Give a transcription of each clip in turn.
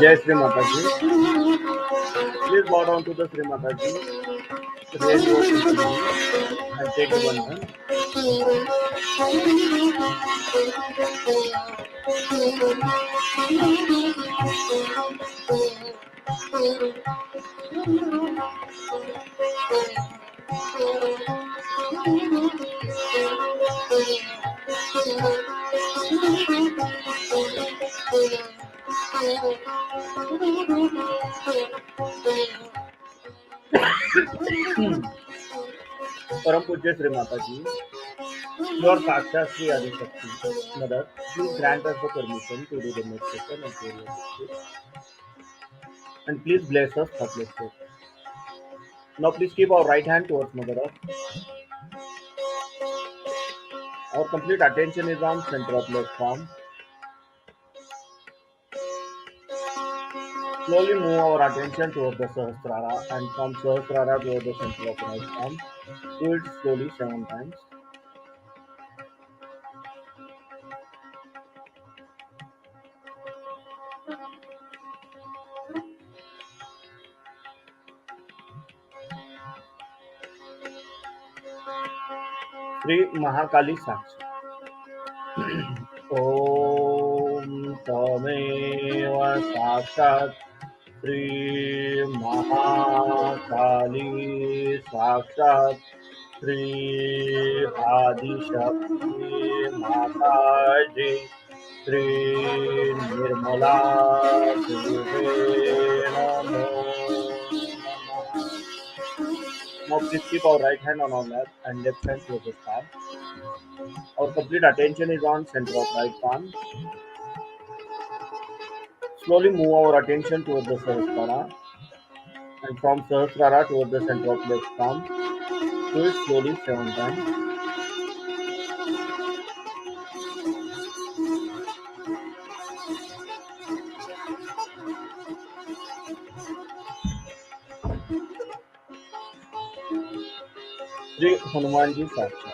Jai Sri Mataji. Please bow down to the Sri Mataji. Raise your simple hands and take the bandhan. Param Pujya Sri Mataji. Your Saksha Sri Adishakti. Mother, please grant us the permission to do the meditation and prayer ritual. And please bless us thoughtlessly. Now please keep our right hand towards Mother Earth. Our complete attention is on center of left palm. Slowly move our attention toward the Sahasrara and from Sahasrara toward the center of right palm. Do it slowly 7 times. Sri Mahakali Sakshi. Om Tameva Sakshat Sri Mahakali Sakshat Sri Adishakti Mataji Sri Nirmala Deve Namo Namah. Now please keep our right hand on our lap and left hand towards the sky. Our complete attention is on center of right palm. Slowly move our attention towards the Sahasrara and from Sahasrara towards the center of left palm. Do it slowly 7 times. Sri Hanumanji Saksha.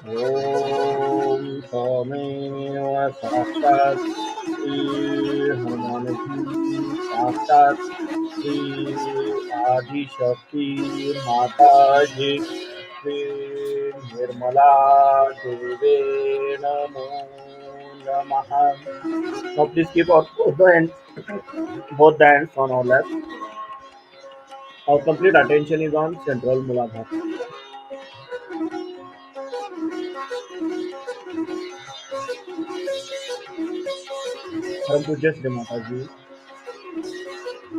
Om Tameva Sakshat Sri Hanumanji Sakshat Sri Adishakti Mataji Sri Nirmala Deve Namo Namaha. Now please keep our both the hands on our lap. Our complete attention is on central Muladhara. Param Pujya Sri Mataji.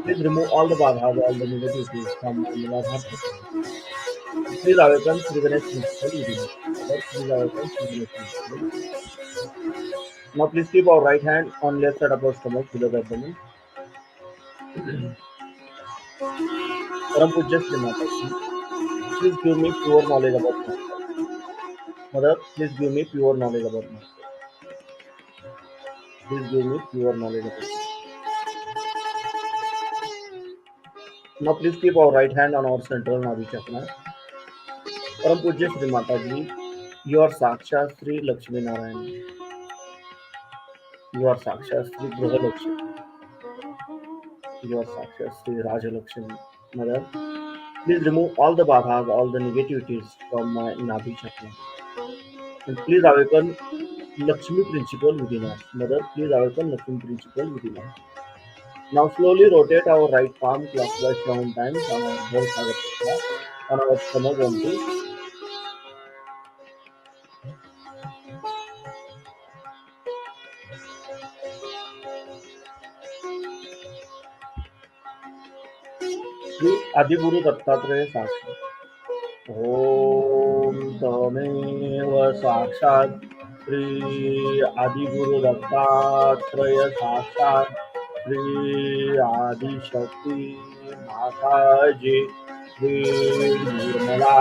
Please remove all the badhas, all the negativities from Muladhara. Please awaken Sri Ganesh principle within us. Please awaken Sri Ganesh principle. Now please keep our right hand on left side of our stomach below the abdomen. Param Pujya Sri Mataji. Please give me pure knowledge about myself. Mother, please give me pure knowledge about myself. Please give me pure knowledge about myself. Now please keep our right hand on our central Nadi Chakra. Param Pujya Sri Mataji. You are Saksha Sri Lakshmi Narayan. You are Saksha Sri Graha Lakshmi. You are Saksha Sri Raja Lakshmi. Mother, please remove all the badhas, all the negativities from my Nadi Chakra. And please awaken Lakshmi principle within us. Mother, please awaken Lakshmi principle within us. Now slowly rotate our right palm clockwise 7 times on our whole Saga Chakra, on our stomach only. Shri आदिगुरु दत्तात्रेय साक्षात ओम तमेव साक्षात श्री आदिगुरु दत्तात्रेय साक्षात श्री आदिशक्ती माताजी श्री निर्मला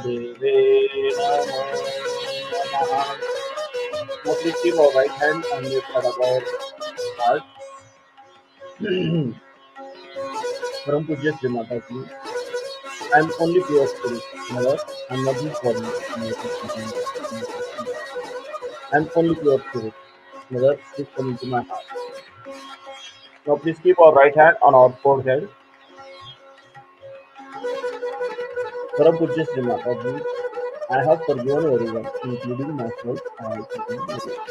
देवे नमो नमः. Now please keep our right hand on the third of our heart. Param Pujya Sri Mataji, I am only pure spirit, mother. I am nothing for me. I am only pure spirit, mother. Please come into my heart. Now please keep our right hand on our forehead. Param Pujya Sri Mataji, I have forgiven everyone, including myself. I have forgiven everyone.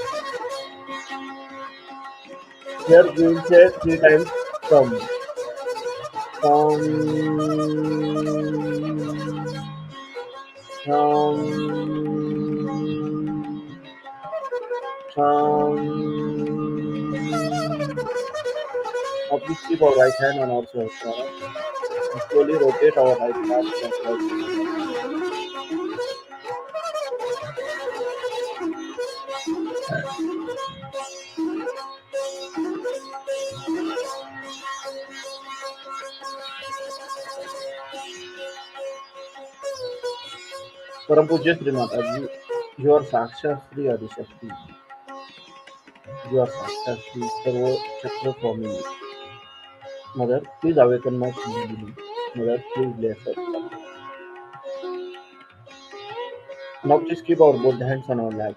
Here we will say three times from. From now please keep our right hand on our Sahasrara and slowly rotate our right palm clockwise. Param Pujya Sri Mataji, you are Sakshat Sri Adishakti. You are Sakshat Sri Sarva Chakra Swamini. Mother, please awaken my Kundalini. Mother, please bless us. Now please keep our both hands on our lap.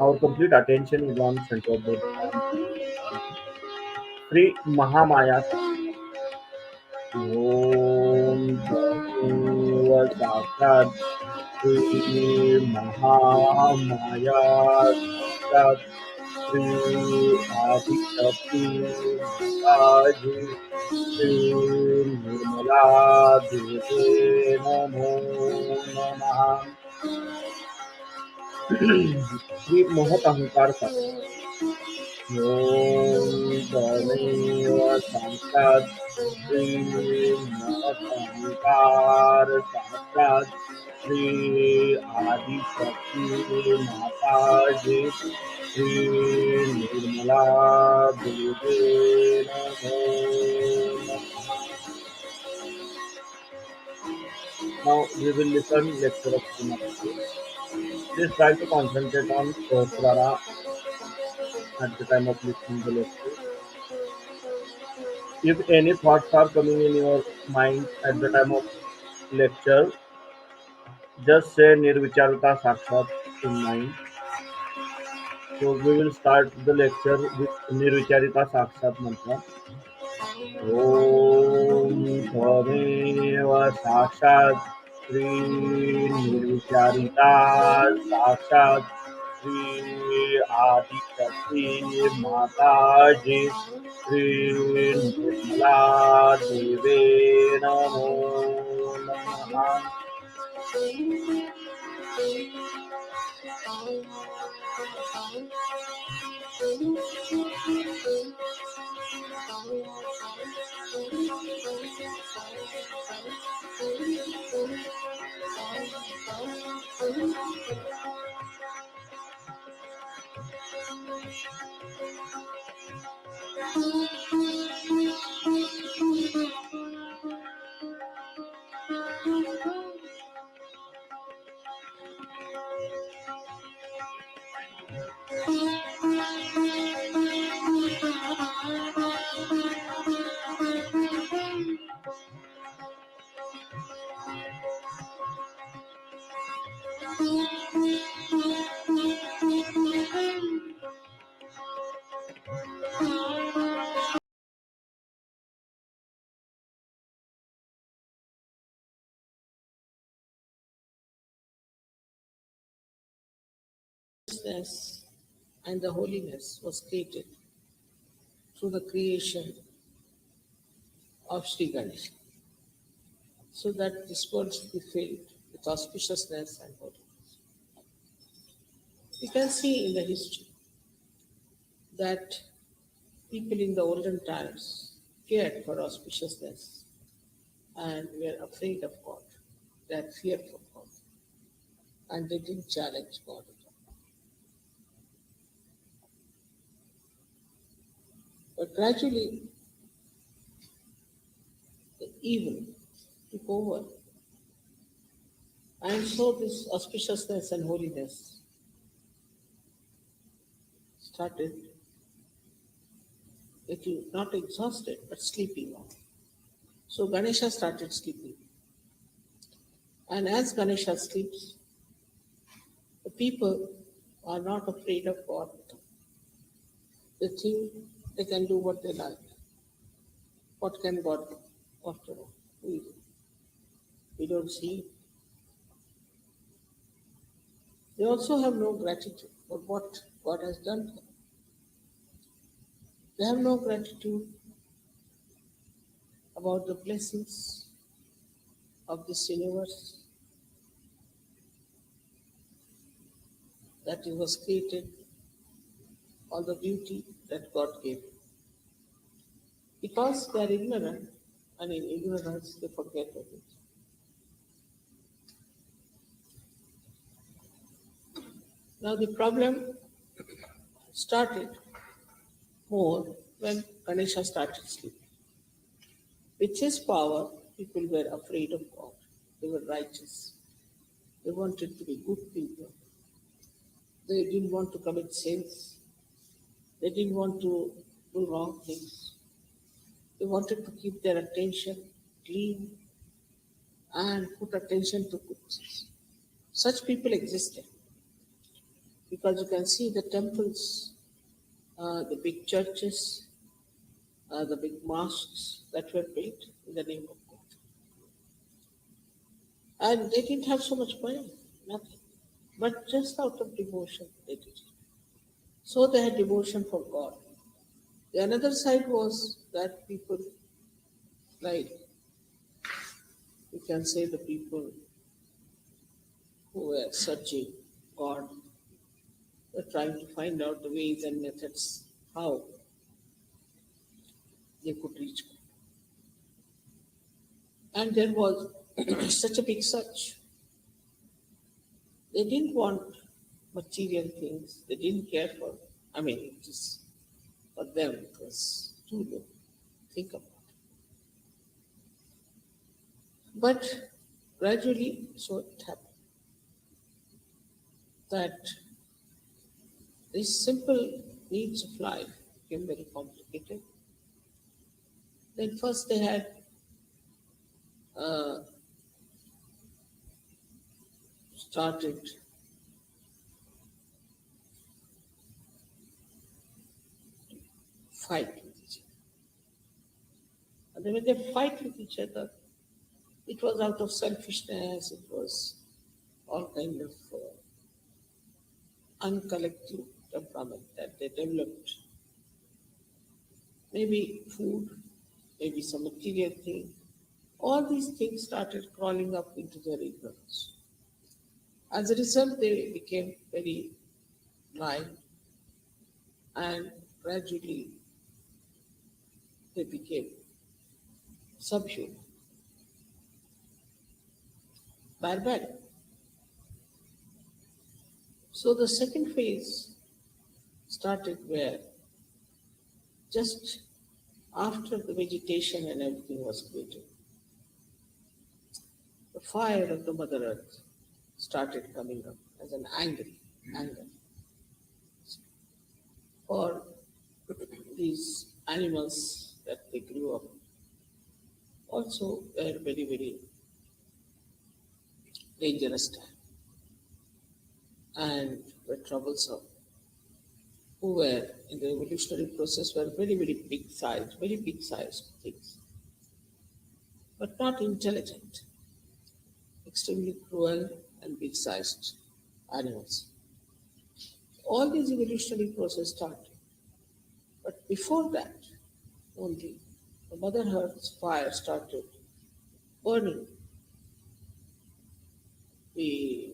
Our complete attention is on center of the palm. Sri Mahamaya Om Tmeva Sakshat Sri Mahamaya Sakshat Sri Adishakti Mataji Sri Nirmala Deve Namo Namaha. Sri Mohat Ahankar Sakshat Om Tmeva Sakshat Sri Mohat Ahankar Sakshat Sri Adishakti Mataji Sri Nirmala Deve Namo Namaha. Now we will listen lecture of Srimati. Please try to concentrate on Sahasrara at the time of listening the lecture. If any thoughts are coming in your mind at the time of lecture, just say Nirvicharata Sakshat in mind. So we will start the lecture with Nirvicharita Sakshat mantra. Om Tmeva Sakshat Sri Nirvicharita Sakshat Sri Adi Shakti Mataji Sri Nirmala Deve Namo Namaha. Righteousness and the holiness was created through the creation of Sri Ganesha, so that this world should be filled with auspiciousness and holiness. We can see in the history that people in the olden times cared for auspiciousness and were afraid of God. They had fear for God and they didn't challenge God at all. But gradually, the evil took over, and so this auspiciousness and holiness started getting not exhausted but sleeping on. So Ganesha started sleeping. And as Ganesha sleeps, the people are not afraid of God. They think they can do what they like. What can God do? After all, we don't see. They also have no gratitude for what God has done for them. They have no gratitude about the blessings of this universe that it was created, all the beauty that God gave. Because they are ignorant, and in ignorance they forget everything. Now the problem started more when Ganesha started sleeping. With his power, people were afraid of God. They were righteous. They wanted to be good people. They didn't want to commit sins. They didn't want to do wrong things. They wanted to keep their attention clean and put attention to good things. Such people existed because you can see the temples, the big churches, the big mosques that were built in the name of God. And they didn't have so much money, nothing. But just out of devotion, they did it. So they had devotion for God. The another side was that people, like you can say the people who were searching God, were trying to find out the ways and methods how they could reach God. And there was such a big search. They didn't want material things. They didn't care for, it was, for them, it was too low. Think about it. But gradually, so it happened that these simple needs of life became very complicated. Then first they had uh, started fight with each other. And then when they fight with each other, it was out of selfishness, it was all kind of uncollective temperament that they developed. Maybe food, maybe some material thing. All these things started crawling up into their ignorance. As a result, they became very blind and gradually they became subhuman, barbaric. So the second phase started where just after the vegetation and everything was created, the fire of the Mother Earth started coming up as an anger for these animals that they grew up. Also were very, very dangerous time and were troublesome, who were in the evolutionary process were very, very big sized things, but not intelligent, extremely cruel and big sized animals. All these evolutionary process started. But before that, only the Mother Earth's fire started burning the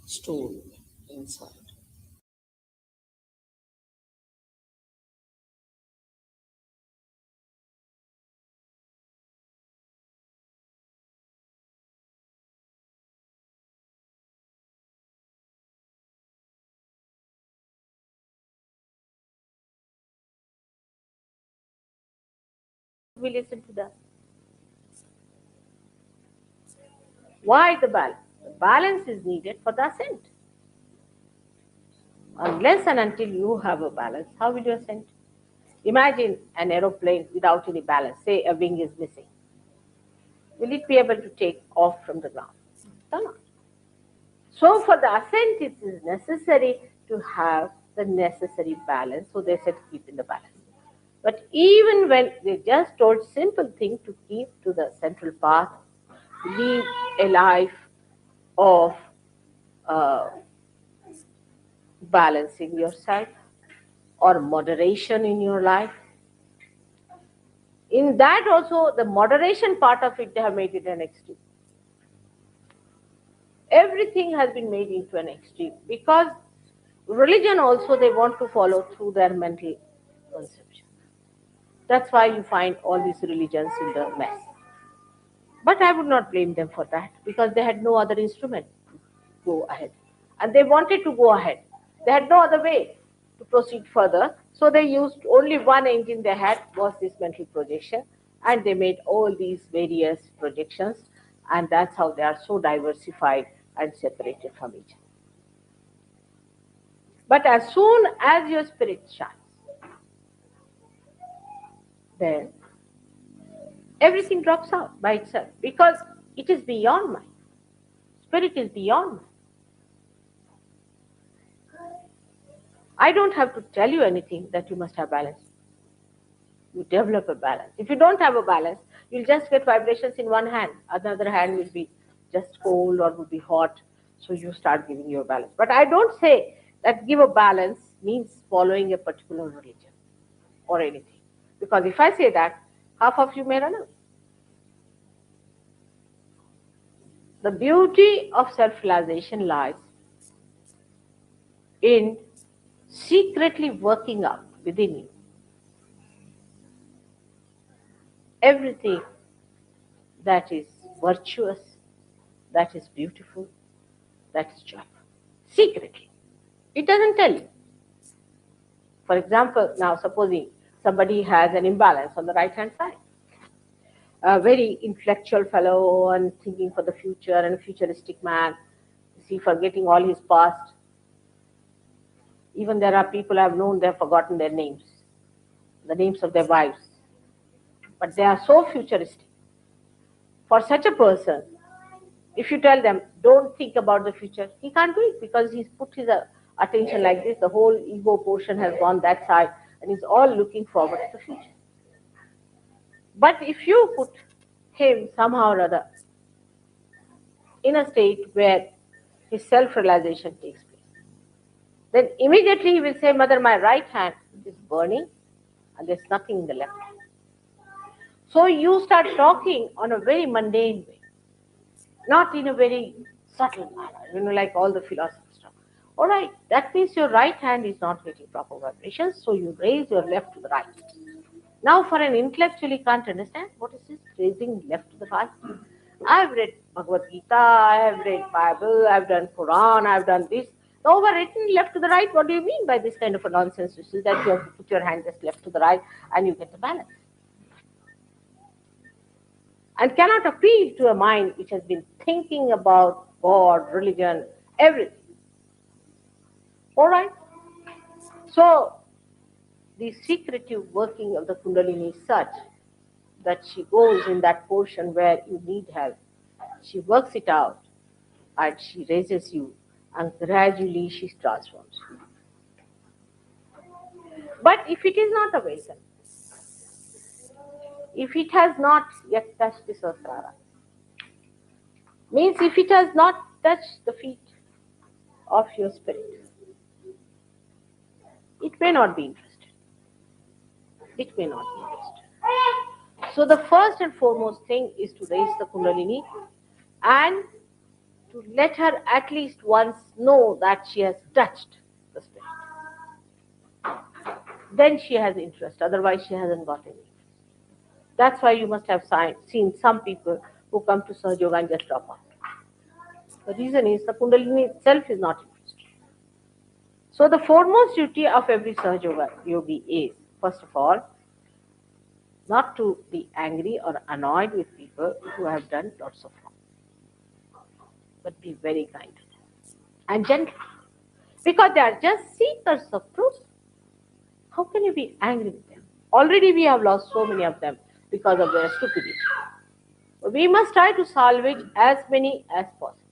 stone inside. We listen to that. Why the balance? The balance is needed for the ascent. Unless and until you have a balance, how will you ascend? Imagine an aeroplane without any balance. Say a wing is missing. Will it be able to take off from the ground? Cannot. So for the ascent, it is necessary to have the necessary balance. So they said keep in the balance. But even when they just told simple thing to keep to the central path, live a life of uh, balancing yourself or moderation in your life. In that also, the moderation part of it, they have made it an extreme. Everything has been made into an extreme because religion also they want to follow through their mental conception. That's why you find all these religions in the mess. But I would not blame them for that because they had no other instrument to go ahead. And they wanted to go ahead. They had no other way to proceed further. So they used only one engine they had was this mental projection. And they made all these various projections. And that's how they are so diversified and separated from each other. But as soon as your spirit shines, then everything drops out by itself because it is beyond mind. Spirit is beyond mind. I don't have to tell you anything that you must have balance. You develop a balance. If you don't have a balance, you'll just get vibrations in one hand. Another hand will be just cold or will be hot. So you start giving your balance. But I don't say that give a balance means following a particular religion or anything. Because if I say that, half of you may run out. The beauty of self-realization lies in secretly working out within you everything that is virtuous, that is beautiful, that is joyful. Secretly. It doesn't tell you. For example, now supposing somebody has an imbalance on the right hand side, a very intellectual fellow and thinking for the future and a futuristic man, see, forgetting all his past. Even there are people I've known, they've forgotten their names, the names of their wives. But they are so futuristic. For such a person, if you tell them, don't think about the future, he can't do it because he's put his attention like this. The whole ego portion has gone that side and he's all looking forward to the future. But if you put him somehow or other in a state where his self-realization takes place, then immediately he will say, Mother, my right hand is burning and there's nothing in the left hand. So you start talking on a very mundane way, not in a very subtle manner, like all the philosophers talk. All right, that means your right hand is not getting proper vibrations, so you raise your left to the right. Now, for an intellectually can't understand what is this raising left to the right. I've read Bhagavad Gita, I have read Bible, I've done Quran, I've done this. Overwritten left to the right. What do you mean by this kind of a nonsense? You see that you have to put your hand just left to the right and you get the balance. And cannot appeal to a mind which has been thinking about God, religion, everything. All right? So, the secretive working of the Kundalini is such that she goes in that portion where you need help. She works it out and she raises you and gradually she transforms you. But if it is not awakened, if it has not yet touched the Sahasrara, means if it has not touched the feet of your spirit, it may not be interested. It may not be interested. So the first and foremost thing is to raise the Kundalini and to let her at least once know that she has touched the spirit. Then she has interest, otherwise she hasn't got any. That's why you must have seen some people who come to Sahajayog and just drop out. The reason is the Kundalini itself is not interested. So the foremost duty of every Sahaja yogi is, first of all, not to be angry or annoyed with people who have done lots of wrong, but be very kind to them and gentle, because they are just seekers of truth. How can you be angry with them? Already we have lost so many of them because of their stupidity. We must try to salvage as many as possible.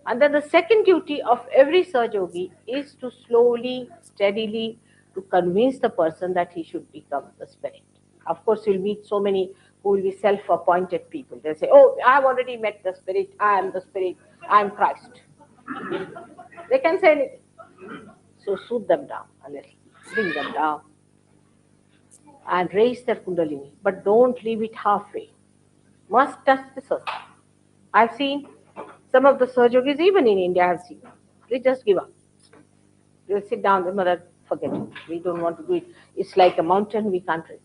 And then the second duty of every Sahajogi is to slowly, steadily, to convince the person that he should become the spirit. Of course, you'll meet so many who will be self-appointed people. They'll say, oh, I've already met the spirit, I am the spirit, I am Christ. They can say anything. So soothe them down a little, bring them down, and raise their kundalini. But don't leave it halfway. Must touch the surface. I've seen some of the Sahajogis, even in India, I've seen. They just give up. They'll sit down, the mother, forget it. We don't want to do it. It's like a mountain, we can't raise.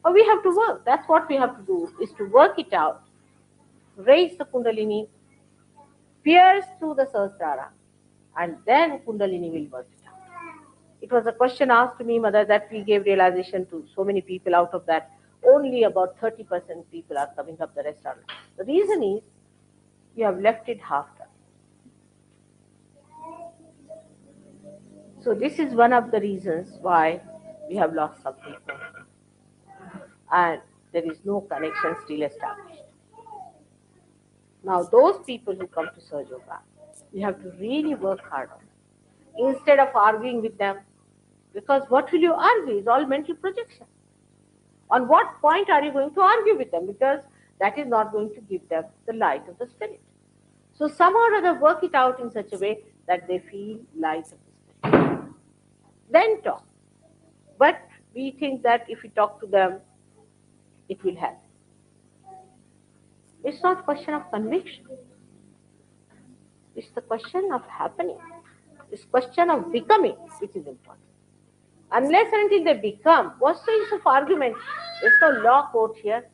But we have to work. That's what we have to do, is to work it out. Raise the kundalini, pierce through the Sahasrara, and then kundalini will work it out. It was a question asked to me, mother, that we gave realization to so many people. Out of that, only about 30% people are coming up, the rest are not. The reason is, you have left it half done. So this is one of the reasons why we have lost some people. And there is no connection still established. Now those people who come to Sahajoga, we have to really work hard on them. Instead of arguing with them, because what will you argue? It's all mental projection. On what point are you going to argue with them? Because that is not going to give them the light of the spirit. So somehow or other work it out in such a way that they feel light of the spirit. Then talk. But we think that if we talk to them, it will help. It's not a question of conviction. It's the question of happening. It's a question of becoming, which is important. Unless and until they become, what's the use of argument? There's no law court here.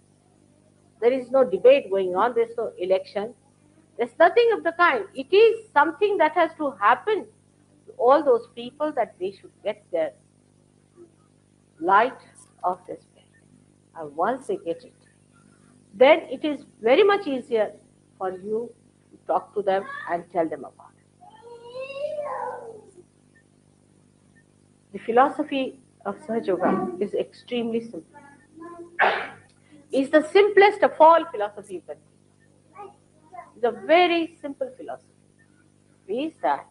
There is no debate going on. There's no election. There's nothing of the kind. It is something that has to happen to all those people, that they should get their light of the spirit. And once they get it, then it is very much easier for you to talk to them and tell them about it. The philosophy of Sahajoga is extremely simple. It's the simplest of all philosophy you can think. It's a very simple philosophy. Is that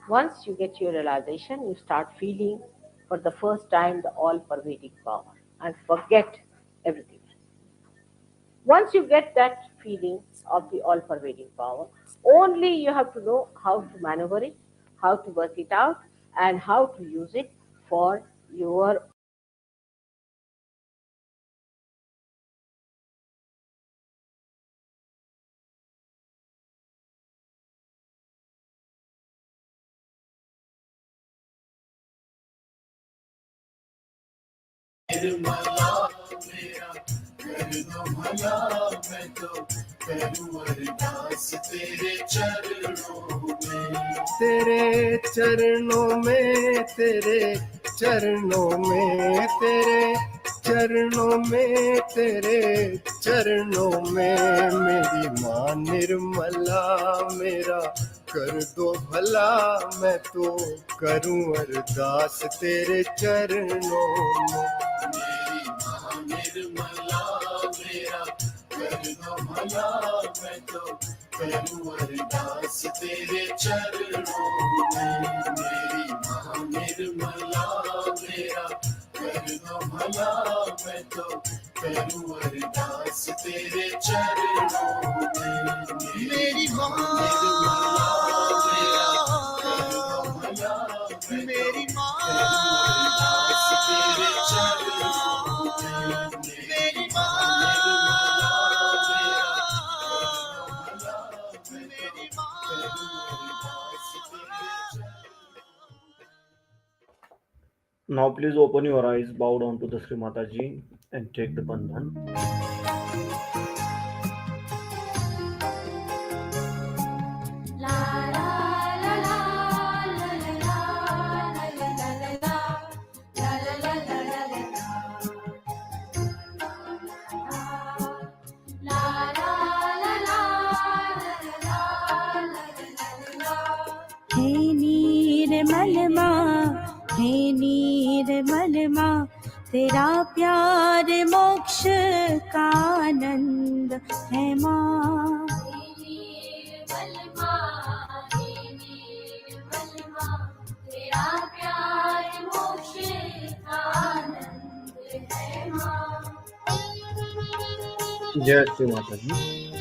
once you get your realization, you start feeling for the first time the all-pervading power and forget everything. Once you get that feeling of the all-pervading power, only you have to know how to maneuver it, how to work it out, and how to use it for your Nirmala मेरा कर दो भला, मैं तो करूं अरदास तेरे चरणों में, तेरे चरणों में, तेरे चरणों में, तेरे चरणों में, तेरे चरणों में। मेरी माँ निर्मला मेरा कर दो भला, मैं तो करूं अरदास तेरे चरणों में। मेरी माँ निर्मला मेरा कर दो भला, मैं तो करूं अरदास तेरे चरणों में। मेरी माँ निर्मला मेरा कर दो भला, मैं तो करूं अरदास तेरे चरणों में। मेरी माँ मेरी माँ तेरे चरणों में। मेरी माँ मेरी माँ। Now please open your eyes, bow down to the Sri Mataji and take the bandhan. माँ, तेरा प्यार मोक्ष का आनंद है माँ। तेरा प्यार मोक्ष का आनंद है माँ। जय श्री माता जी।